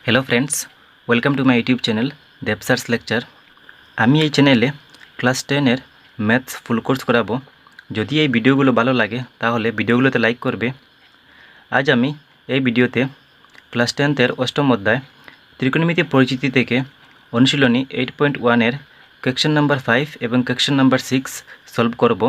Hello friends, welcome to my YouTube channel Devsar's lecture. আমি এই চ্যানেলে ক্লাস 10 এর ম্যাথস ফুল কোর্স করাবো। যদি এই ভিডিওগুলো ভালো লাগে তাহলে ভিডিওগুলোতে লাইক করবে। আজ আমি এই ভিডিওতে ক্লাস 10 এর অষ্টম অধ্যায় ত্রিকোণমিতি পরিচিতি থেকে অনুশীলনী 8.1 এর কোয়েশ্চন নাম্বার 5 এবং কোয়েশ্চন নাম্বার 6 সলভ করব।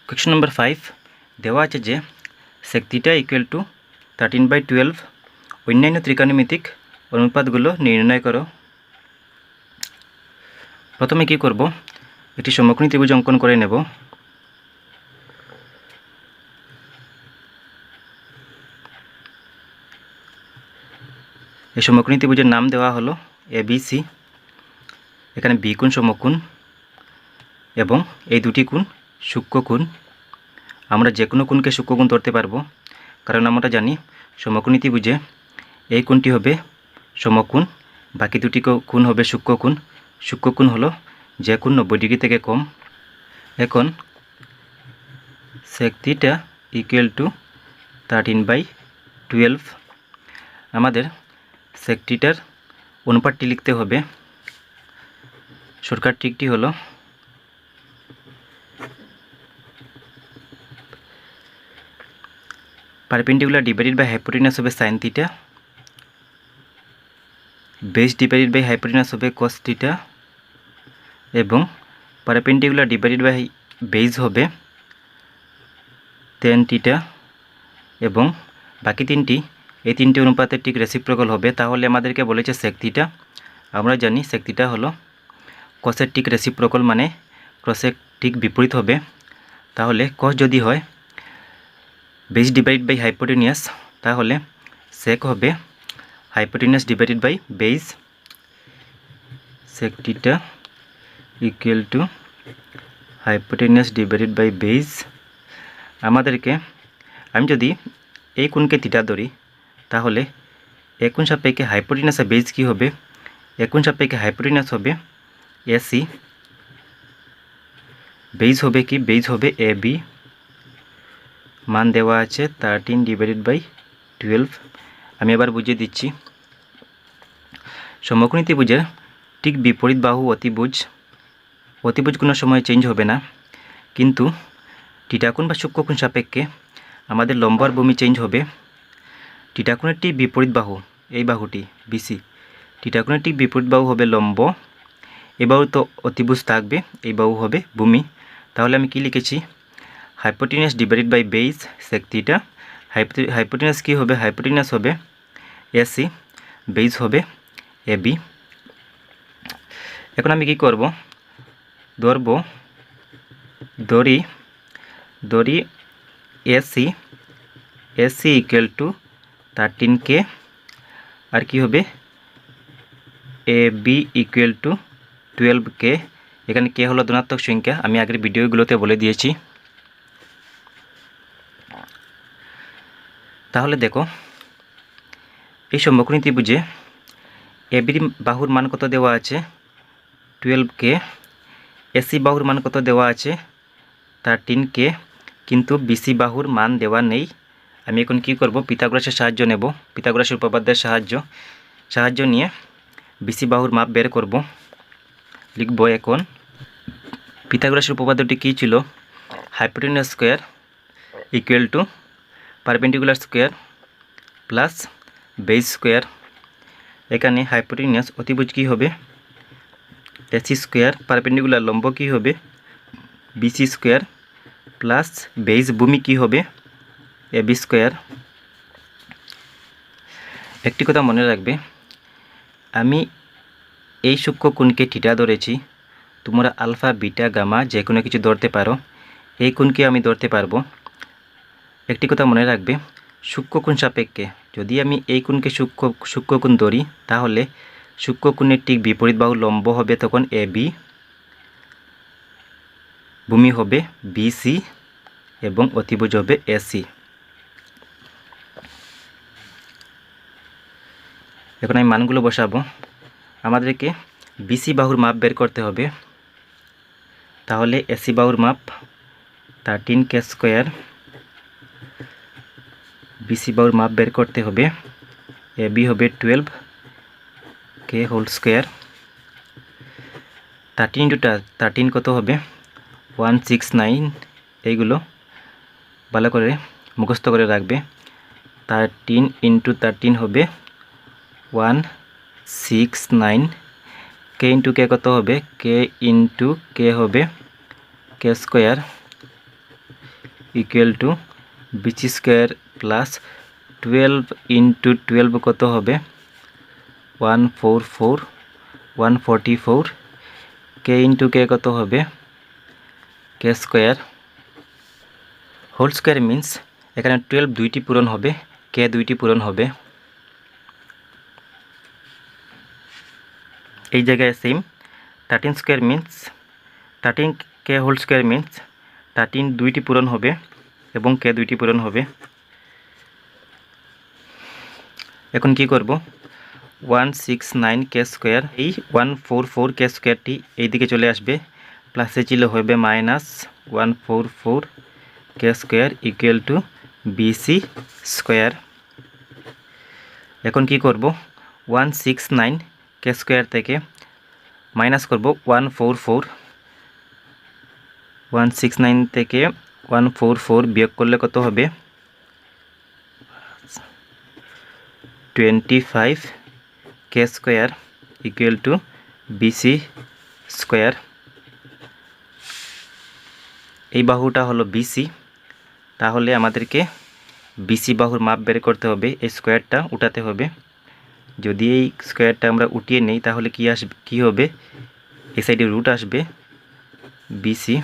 কোয়েশ্চন নাম্বার 5 দেওয়া আছে যে sec θ = 13/12 অন্যান্য ত্রিকোণমিতিক অনুপাতগুলো নির্ণয় করো। প্রথমে কি করব, একটি সমকোণী ত্রিভুজ অঙ্কন করে নেব। এই সমকোণী ত্রিভুজের নাম দেওয়া হলো ABC। এখানে বি কোণ সমকোণ এবং এই দুটি কোণ সূক্ষ্মকোণ। আমরা যে কোনো কোণকে সূক্ষ্মকোণ ধরতে পারবো, কারণ আমরা জানি সমকোণী ত্রিভুজে এই কোণটি হবে সমকোণ, বাকি দুটি কোণ হবে সূক্ষ্মকোণ। সূক্ষ্মকোণ হলো যে কোণ 90 ডিগ্রি থেকে কম। এখন sec θ = 13/12 আমাদের sec θ এর অনুপাতটি লিখতে হবে। শর্টকাট ট্রিকটি হলো পারপেন্ডিকুলার ডিভাইডেড বাই হাইপোটেনাস হবে sin θ, base divided by hypotenuse হবে cos θ এবং পারপেন্ডিকুলার ডিভাইডেড বাই বেস হবে tan θ এবং বাকি তিনটি এই তিনটি অনুপাতের ঠিক রেসিপ্রোকাল হবে। তাহলে আমাদেরকে বলেছে sec θ। আমরা জানি sec θ হলো cos এর ঠিক রেসিপ্রোকাল, মানে cos এর ঠিক বিপরীত হবে। তাহলে cos যদি হয় বেস ডিভাইডেড বাই হাইপোটেনিয়াস, তাহলে sec হবে hypotenuse divided by base. sec θ = hypotenuse divided by base. আমাদেরকে আমি যদি এই কোণকে থিটা ধরি, তাহলে এই কোণ সাপেক্ষে হাইপোটেনিয়াস আর বেস কী হবে? এই কোণ সাপেক্ষে হাইপোটেনিয়াস হবে AC, বেস হবে কি? বেস হবে AB। মান দেওয়া আছে 13/12। আমি আবার বুঝিয়ে দিচ্ছি। সমকোণী ত্রিভুজের ঠিক বিপরীত বাহু অতিভুজ। অতিভুজ কোনো সময় চেঞ্জ হবে না, কিন্তু থিটা কোণ বা সূক্ষ্মকোণ সাপেক্ষে আমাদের লম্ব আর ভূমি চেঞ্জ হবে। থিটা কোণের ঠিক বিপরীত বাহু এই বাহুটি BC, থিটা কোণের ঠিক বিপরীত বাহু হবে লম্ব। এই বাহু তো অতিভুজ থাকবে, এই বাহু হবে ভূমি। তাহলে আমি কি লিখেছি? Hypotenuse divided by base sec θ। Hypotenuse কি হবে? হাইপোটেনিয়াস হবে AC, বেস হবে AB। এখন আমি কি করব? ধরি AC = 13K, আর কি হবে? AB = 12K। এখানে K হলো ধনাত্মক সংখ্যা, আমি আগের ভিডিওগুলোতে বলে দিয়েছি। তাহলে দেখো, এই সমকোণী ত্রিভুজে AB বাহুর মান কত দেওয়া আছে? 12K। AC বাহুর মান কত দেওয়া আছে? 13K। কিন্তু BC বাহুর মান দেওয়া নেই। আমি এখন কি করব? পিথাগোরাসের সাহায্য নেব। পিথাগোরাসের উপপাদ্যের সাহায্য নিয়ে BC বাহুর মাপ বের করব। লিখব এখন, পিথাগোরাসের উপপাদ্যটি কী ছিল? Hypotenuse square = perpendicular square plus base square. এখানে হাইপোটেনিয়াস অতিভুজ কী হবে? AC স্কোয়ার, পারপেন্ডিকুলার লম্ব কী হবে? BC স্কোয়ার প্লাস বেস ভূমি কী হবে? AB square. একটি কথা মনে রাখবে, আমি এই সূক্ষ্মকোণকে থিটা ধরেছি। তোমরা আলফা, বিটা, গামা যে কোনো কিছু ধরতে পারো। এই কোণকে আমি ধরতে পারবো। একটি কথা মনে রাখবে, সূক্ষ্মকোণ সাপেক্ষে যদি আমি এই কোণকে সূক্ষ্মকোণ ধরি, তাহলে সূক্ষ্মকোণের ঠিক বিপরীত বাহু লম্ব হবে তখন AB, ভূমি হবে BC এবং অতিভুজ হবে AC। এখন আমি মানগুলো বসাবো। আমাদেরকে BC বাহুর মাপ বের করতে হবে। তাহলে AC বাহুর মাপ 13K²। BC বাহুর মাপ বের করতে হবে এ বি হবে 12 কে হোল স্কোয়ার। 13 ইন্টু 13 কত হবে 169। এইগুলো ভালো করে মুখস্থ করে রাখবে। 13 ইন্টু 13 হবে 169। কে ইন্টু কে কত হবে কে ইন্টু কে হবে K square equal to BC square plus 12 into 12 কত হবে 144 কে ইন্টু কে কত হবে K square whole square means এখানে 12 দুইটি পূরণ হবে, কে দুইটি পূরণ হবে। এই জায়গায় সেম 13 স্কোয়ার মিন্স 13 কে হোল স্কোয়ার মিন্স 13 দুইটি পূরণ হবে এবং কে দুইটি পূরণ হবে। এখন কি করব 169 কে স্কোয়ার এই 144 কে স্কোয়ারটি এই দিকে চলে আসবে, প্লাসে ছিল হবে মাইনাস 144 কে square equal to BC square. এখন কি করব 169 কে স্কোয়ার থেকে মাইনাস করব 169 থেকে 144 বিয়োগ করলে কত হবে 25 K square equal to BC square. এই বাহুটা হলো বিসি, তাহলে আমাদেরকে বিসি বাহুর মাপ বের করতে হবে, এই স্কোয়ারটা উঠাতে হবে। যদি এই স্কোয়ারটা আমরা উঠিয়ে নেই তাহলে কি হবে এই সাইডে রুট আসবে বিসি।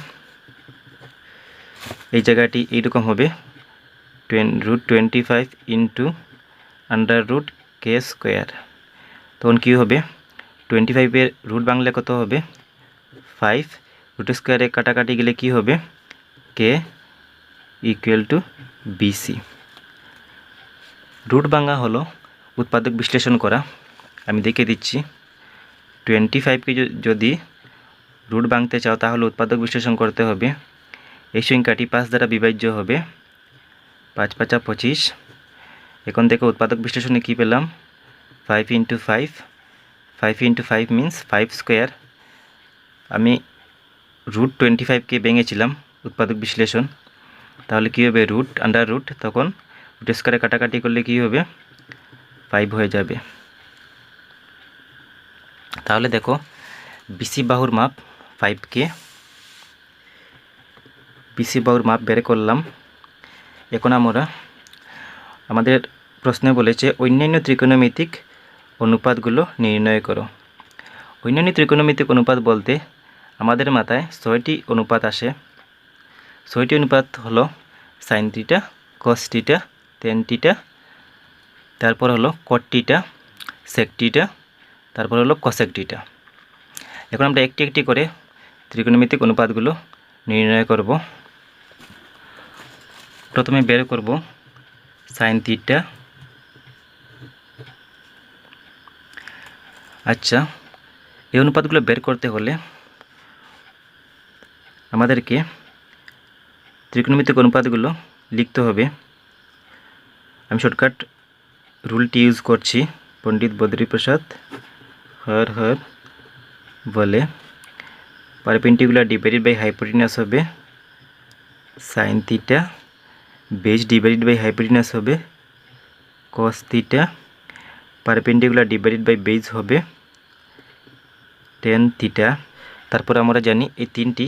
এই জায়গাটি এইরকম হবে √25 ইন্টু আন্ডার রুট কে স্কোয়ার। তখন কী হবে 25-এর রুট বাংলা কত হবে 5, রুট স্কোয়ারে কাটাকাটি গেলে কি হবে K equal to BC. Root ভাঙা হলো উৎপাদক বিশ্লেষণ করা। আমি দেখে দিচ্ছি 25কে যদি রুট ভাঙতে চাও তাহলে উৎপাদক বিশ্লেষণ করতে হবে। এই সংখ্যাটি 5 দ্বারা বিভাজ্য হবে, 5 × 5 = 25। এখন থেকে উৎপাদক বিশ্লেষণে কি পেলাম 5 × 5 × 5 মিন্স 5 স্কোয়ার। আমি √25কে ভেঙেছিলাম উৎপাদক বিশ্লেষণ, তাহলে কী হবে রুট আন্ডার রুট, তখন রুট স্কোয়ারে কাটাকাটি করলে কি হবে 5 হয়ে যাবে। তাহলে দেখো বিসি বাহুর মাপ 5কে, বিসি বাহুর মাপ বের করলাম। এখন আমরা আমাদের প্রশ্নে বলেছে অন্যান্য ত্রিকোণমিতিক অনুপাতগুলো নির্ণয় করো। অন্যান্য ত্রিকোণমিতিক অনুপাত বলতে আমাদের মাথায় 6টি অনুপাত আসে। 6টি অনুপাত হলো sine theta, cos theta, ten theta, তারপর হলো কট থিটা, সেক থিটা, তারপর হলো কসেক থিটা। এখন আমরা একটি একটি করে ত্রিকোণমিতিক অনুপাতগুলো নির্ণয় করব। প্রথমে বের করব সাইন থিটা। আচ্ছা, এই অনুপাতগুলো বের করতে হলে আমাদেরকে ত্রিকোণমিতিক অনুপাতগুলো লিখতে হবে। আমি শর্টকাট রুলটি ইউজ করছি, পণ্ডিত বদ্রীপ্রসাদ হর হর বলে। পারপেন্ডিকুলার ডিভাইডেড বাই হাইপোটেনাস হবে sine theta, base divided by hypotenuse হবে cos theta, perpendicular divided by base হবে টেন থিটা। তারপর আমরা জানি এই তিনটি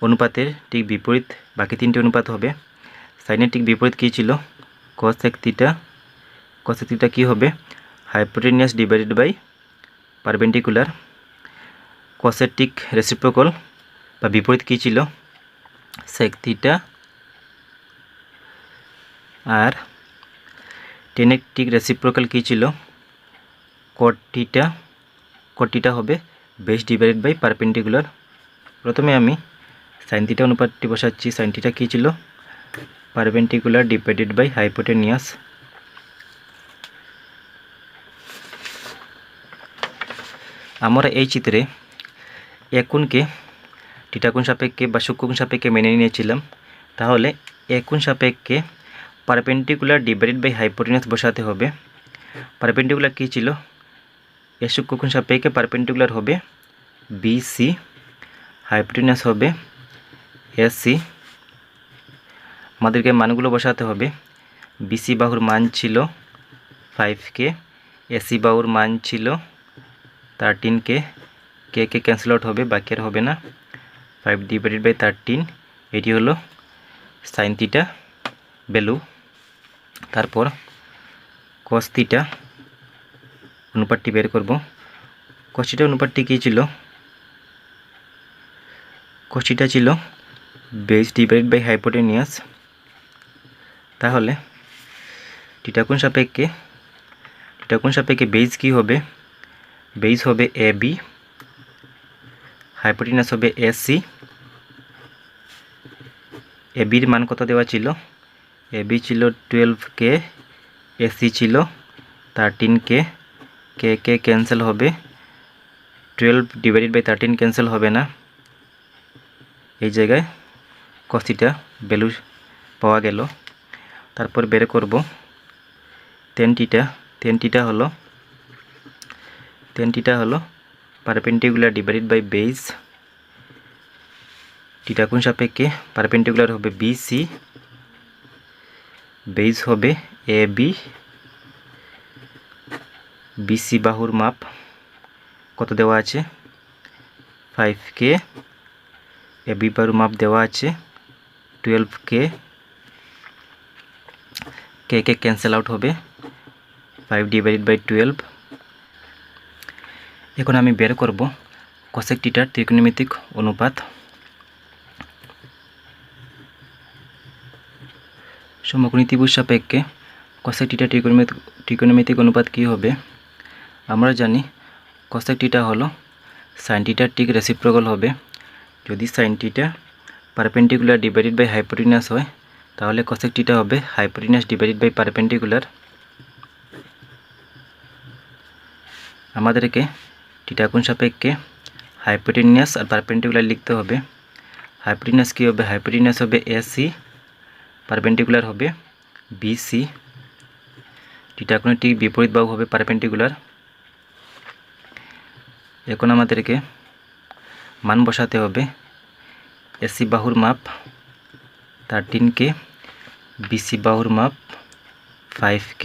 অনুপাতের ঠিক বিপরীত বাকি তিনটি অনুপাত হবে। সাইনের ঠিক বিপরীত কী ছিল কসেক থিটা। কসেক থিটা কী হবে হাইপোটেনিয়াস ডিভাইডেড বাই পারপেন্ডিকুলার। কসের ঠিক রেসিপ্রোকাল বা বিপরীত কী ছিল সেক থিটা। আর টেনের ঠিক রেসিপ্রোকাল কী ছিল কট থিটা। কট থিটা হবে বেস ডিভাইডেড বাই পারপেন্ডিকুলার। প্রথমে আমি সাইন থিটা অনুপাতটি বসাচ্ছি। সাইন থিটা কী ছিল পারপেন্ডিকুলার ডিভাইডেড বাই হাইপোটেনিয়াস। আমরা এই চিত্রে এক কোণকে থিটা কোণ সাপেক্ষে বা সূক্ষ্ম কোণ সাপেক্ষে মেনে নিয়েছিলাম, তাহলে এক কোণ সাপেক্ষে পারপেন্ডিকুলার ডিভাইডেড বাই হাইপোটেনিয়াস বসাতে হবে। পারপেন্ডিকুলার কী ছিল, এ সূক্ষ্মকোণ সাপেক্ষে পারপেন্ডিকুলার হবে বিসি, হাইপোটেনাস হবে এসি। আমাদেরকে মানগুলো বসাতে হবে। বিসি বাহুর মান ছিল 5K, এসি বাহুর মান ছিল 13K, কে ক্যান্সেল আউট হবে, বাকি আর হবে না। 5/13 এটি হলো সাইন থিটা ভ্যালু। তারপর কস থিটা অনুপাতটি বের করব। কস থিটা অনুপাতটি কী ছিল, কস থিটা ছিল বেস ডিভাইডেড বাই হাইপোটেনিয়াস। তাহলে থিটা কোণ সাপেক্ষে বেস কী হবে, বেস হবে এবি, হাইপোটেনাস হবে এসি। এবির মান কত দেওয়া ছিল, এবি ছিল 12K, এসি ছিল 13K, কে ক্যান্সেল হবে, 12/13 ক্যান্সেল হবে না, এই জায়গায় কস থিটা ভ্যালু পাওয়া গেল। তারপর বের করব tan থিটা হলো perpendicular divided by base. Theta কোণ সাপেক্ষে পারপেন্ডিকুলার হবে বিসি, বেস হবে এবি, বিসি বাহুর মাপ কত দেওয়া আছে 5K, এবি বাহুর মাপ দেওয়া আছে 12K, কে ক্যান্সেল আউট হবে 5/12। এখন আমি বের করব কোসেক থিটার ত্রিকোণমিতিক অনুপাত। সমকোণী ত্রিভুজ সাপেক্ষে কোসেক থিটার ত্রিকোণমিতিক অনুপাত কী হবে, আমরা জানি কোসেক থিটা হলো সাইন থিটার ঠিক রেসিপ্রোকাল হবে। যদি sine theta perpendicular divided by hypotenuse হয়, তাহলে কোসেক থিটা হবে হাইপোটেনাস ডিভাইডেড বাই পারপেন্ডিকুলার। আমাদেরকে থিটা কোণ সাপেক্ষে হাইপোটেনাস আর পারপেন্ডিকুলার লিখতে হবে। হাইপোটেনাস কী হবে, হাইপোটেনাস হবে এসি, পারপেন্ডিকুলার হবে বিসি। থিটা কোণের ঠিক বিপরীত বাহু হবে পারপেন্ডিকুলার। এখন আমাদেরকে মান বসাতে হবে। এসি বাহুর মাপ 13K, বিসি বাহুর মাপ 5K,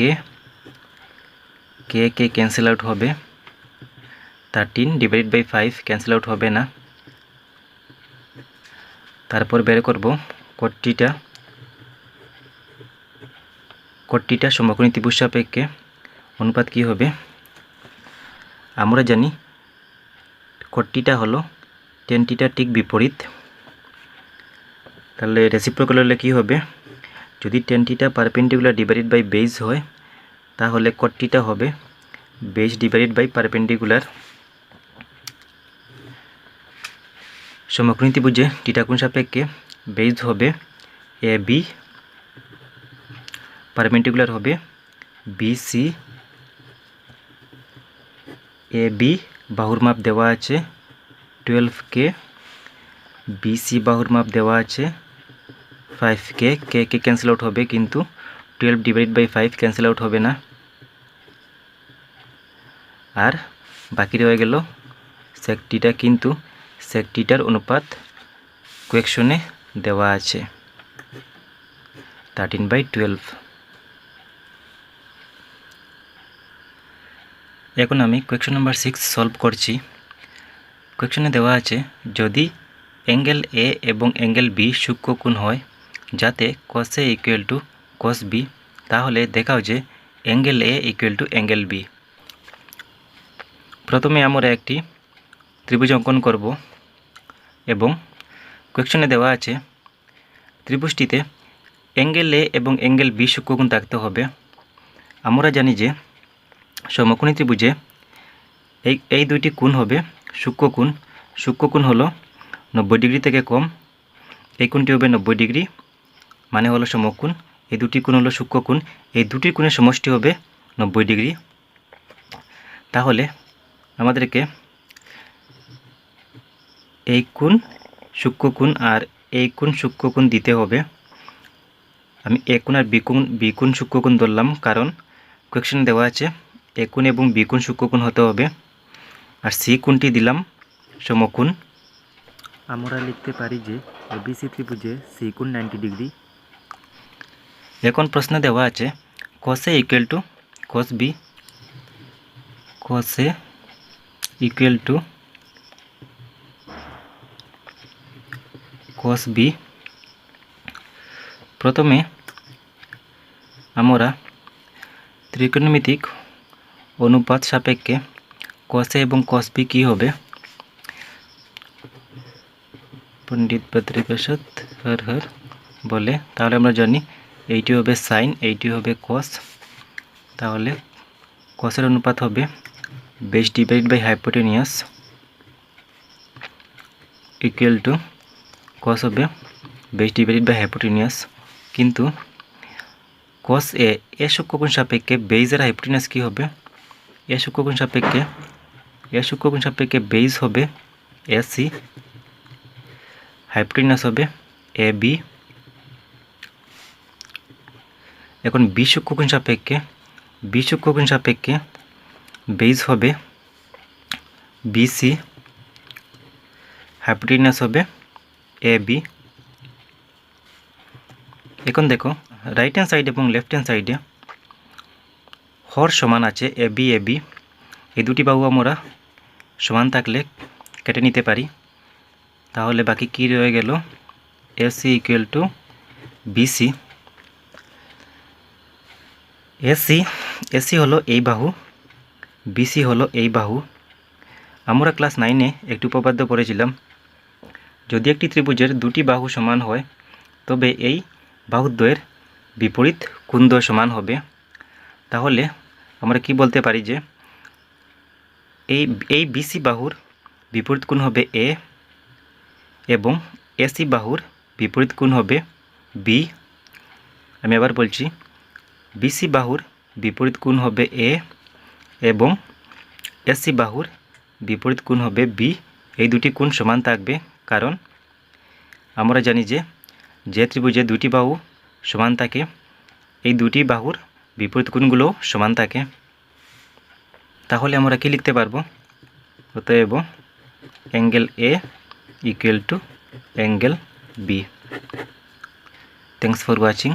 কে ক্যান্সেল আউট হবে, 13/5 ক্যান্সেল আউট হবে না। তারপর বের করব কট থিটা সমকোণী ত্রিভুজ সাপেক্ষে অনুপাত কী হবে, আমরা জানি কট থিটা হলো tan থিটার ঠিক বিপরীত। তাহলে রেসিপ্রোকাল হলে কী হবে, যদি tan theta perpendicular divided by base হয়, তাহলে কট থিটা হবে বেস ডিভাইডেড বাই পারপেন্ডিকুলার। সমকোণী ত্রিভুজে থিটা কোণ সাপেক্ষে বেস হবে এবি, পারপেন্ডিকুলার হবে বিসি। এবি বাহুর মাপ দেওয়া আছে 12K, বিসি বাহুর মাপ দেওয়া আছে 5K, কে ক্যান্সেল আউট হবে, কিন্তু 12/5 ক্যান্সেল আউট হবে না। আর বাকি রয়ে গেল সেক থিটা, কিন্তু সেক থিটার অনুপাত কোয়েকশনে দেওয়া আছে 13/12। এখন আমি কোয়েকশন নাম্বার 6 সলভ করছি। কোয়েকশনে দেওয়া আছে যদি অ্যাঙ্গেল এ এবং অ্যাঙ্গেল বি সূক্ষ্মকোণ হয় যাতে cos A = cos B, তাহলে দেখাও যে অ্যাঙ্গেল এ = অ্যাঙ্গেল বি। প্রথমে আমরা একটি ত্রিভুজ অঙ্কন করব এবং কোয়েকশনে দেওয়া আছে ত্রিভুজটিতে অ্যাঙ্গেল এ এবং অ্যাঙ্গেল বি সূক্ষ্মকোণ থাকতে হবে। আমরা জানি যে সমকোণী ত্রিভুজে এই দুইটি কোণ হবে সূক্ষ্মকোণ। সূক্ষ্মকোণ হলো 90 ডিগ্রি থেকে কম, এই কোণটি হবে 90 ডিগ্রি, মানে হলো সমকোণ। এই দুটি কোণ হলো সূক্ষ্মকোণ, এই দুটি কোণের সমষ্টি হবে 90 ডিগ্রি। তাহলে আমাদেরকে এই কোণ সূক্ষ্মকোণ আর এই কোণ সূক্ষ্মকোণ দিতে হবে। আমি এ কোণ আর বি কোণ সূক্ষ্মকোণ ধরলাম, কারণ কোয়েকশন দেওয়া আছে এ কোণ এবং বি কোণ সূক্ষ্মকোণ হতে হবে, আর সি কোণটি দিলাম সমকোণ। আমরা লিখতে পারি যে এবিসি ত্রিভুজে সি কোণ 90 ডিগ্রি। এখন প্রশ্নে দেওয়া আছে cos A equal to cos B, cos A equal to cos B। প্রথমে আমরা ত্রিকোণমিতিক অনুপাত সাপেক্ষে cos A এবং cos B কী হবে, পণ্ডিত বদ্রিপ্রসাদ হর হর বলে, তাহলে আমরা জানি এইটি হবে সাইন, এইটি হবে cos, তাহলে cosের অনুপাত হবে base divide by hypotenuse equal to cos হবে বেস ডিভাইড বাই হাইপোটেনিয়াস। কিন্তু cos এ সূক্ষ্মকোণ সাপেক্ষে বেস আর হাইপোটেনিয়াস কী হবে, এ সূক্ষ্মকোণ সাপেক্ষে বেস হবে AC, হাইপোটেনিয়াস হবে AB। এখন বি সূক্ষ্মকোণ সাপেক্ষে বেস হবে BC, হাইপোটেনিয়াস হবে AB। এখন দেখো রাইট হ্যান্ড সাইড এবং লেফট হ্যান্ড সাইডে হর সমান আছে AB AB, এই দুটি বাহু আমরা সমান থাকলে কেটে নিতে পারি। তাহলে বাকি কি রয়ে গেল, AC equal to BC। AC হলো এই বাহু, BC হলো এই বাহু। আমরা ক্লাস 9-এ একটি উপপাদ্য পড়েছিলাম, যদি একটি ত্রিভুজের দুটি বাহু সমান হয় তবে এই বাহুদ্বয়ের বিপরীত কোণদ্বয় সমান হবে। তাহলে আমরা কি বলতে পারি যে এই BC বাহুর বিপরীত কোণ হবে A এবং AC বাহুর বিপরীত কোণ হবে B। আমি আবার বলছি, BC বাহুর বিপরীত কোণ হবে A এবং AC বাহুর বিপরীত কোণ হবে B। এই দুটি কোণ সমান থাকবে, কারণ আমরা জানি যে ত্রিভুজে দুটি বাহু সমান থাকে এই দুটি বাহুর বিপরীত কোণগুলো সমান থাকে। তাহলে আমরা কি লিখতে পারবো, অতএব angle A equal to angle B। Thanks for watching.